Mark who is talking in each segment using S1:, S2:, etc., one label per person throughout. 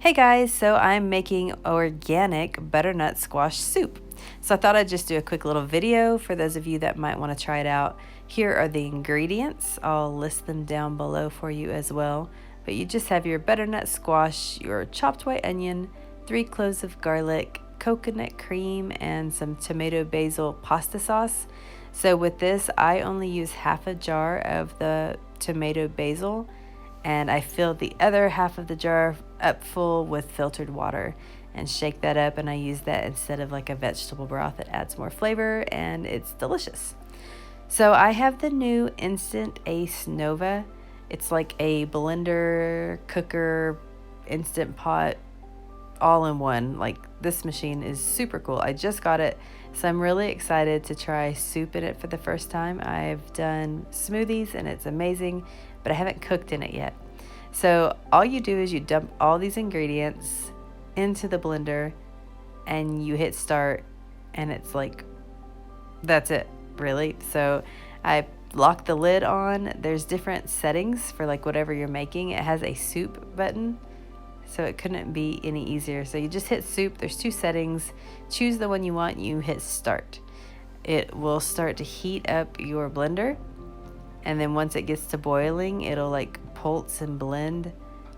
S1: Hey guys, so I'm making organic butternut squash soup. So I thought I'd just do a quick little video for those of you that might want to try it out. Here are the ingredients. I'll list them down below for you as well. But you just have your butternut squash, your chopped white onion, 3 cloves of garlic, coconut cream, and some tomato basil pasta sauce. So with this, I only use half a jar of the tomato basil, and I fill the other half of the jar up full with filtered water and shake that up, and I use that instead of like a vegetable broth. It adds more flavor and it's delicious. So I have the new Instant Ace Nova. It's like a blender, cooker, instant pot, all in one. Like, this machine is super cool. I just got it, so I'm really excited to try soup in it for the first time. I've done smoothies and it's amazing, but I haven't cooked in it yet. So all you do is you dump all these ingredients into the blender and you hit start, and it's like, that's it, really. So I lock the lid on. There's different settings for like whatever you're making. It has a soup button, so it couldn't be any easier. So you just hit soup. There's 2 settings. Choose the one you want. You hit start. It will start to heat up your blender, and then once it gets to boiling, it'll like pulse and blend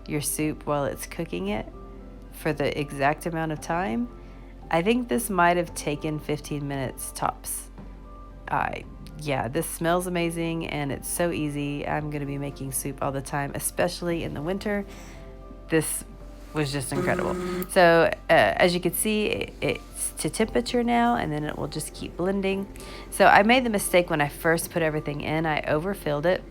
S1: your soup while it's cooking it for the exact amount of time. I think this might have taken 15 minutes tops. Yeah, this smells amazing and it's so easy. I'm gonna be making soup all the time, especially in the winter. This was just incredible. So as you can see, it's to temperature now, and then it will just keep blending. So I made the mistake when I first put everything in. I overfilled it.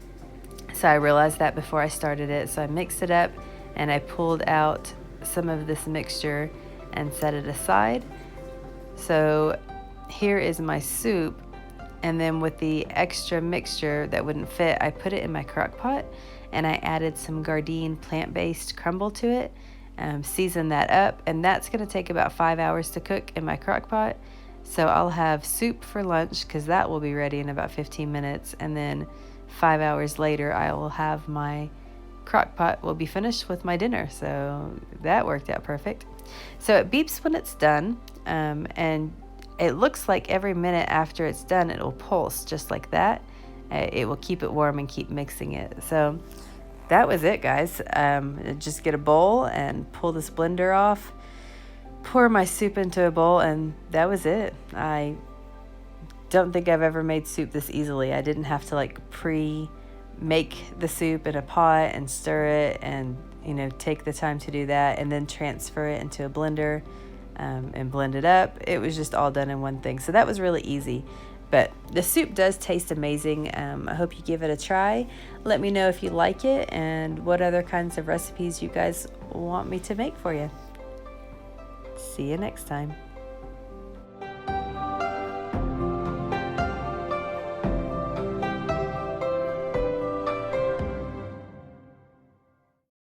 S1: So I realized that before I started it. So I mixed it up and I pulled out some of this mixture and set it aside. So here is my soup. And then with the extra mixture that wouldn't fit, I put it in my crock pot and I added some Gardein plant-based crumble to it. Season that up, and that's going to take about 5 hours to cook in my crock pot. So I'll have soup for lunch because that will be ready in about 15 minutes, and then 5 hours later I will have my crock pot will be finished with my dinner. So that worked out perfect. So it beeps when it's done, and it looks like every minute after it's done it will pulse just like that. It will keep it warm and keep mixing it. So that was it, guys. Just get a bowl and pull this blender off, pour my soup into a bowl, and that was it. I don't think I've ever made soup this easily. I didn't have to like pre-make the soup in a pot and stir it and, you know, take the time to do that and then transfer it into a blender and blend it up. It was just all done in one thing. So that was really easy. But the soup does taste amazing. I hope you give it a try. Let me know if you like it and what other kinds of recipes you guys want me to make for you. See you next time.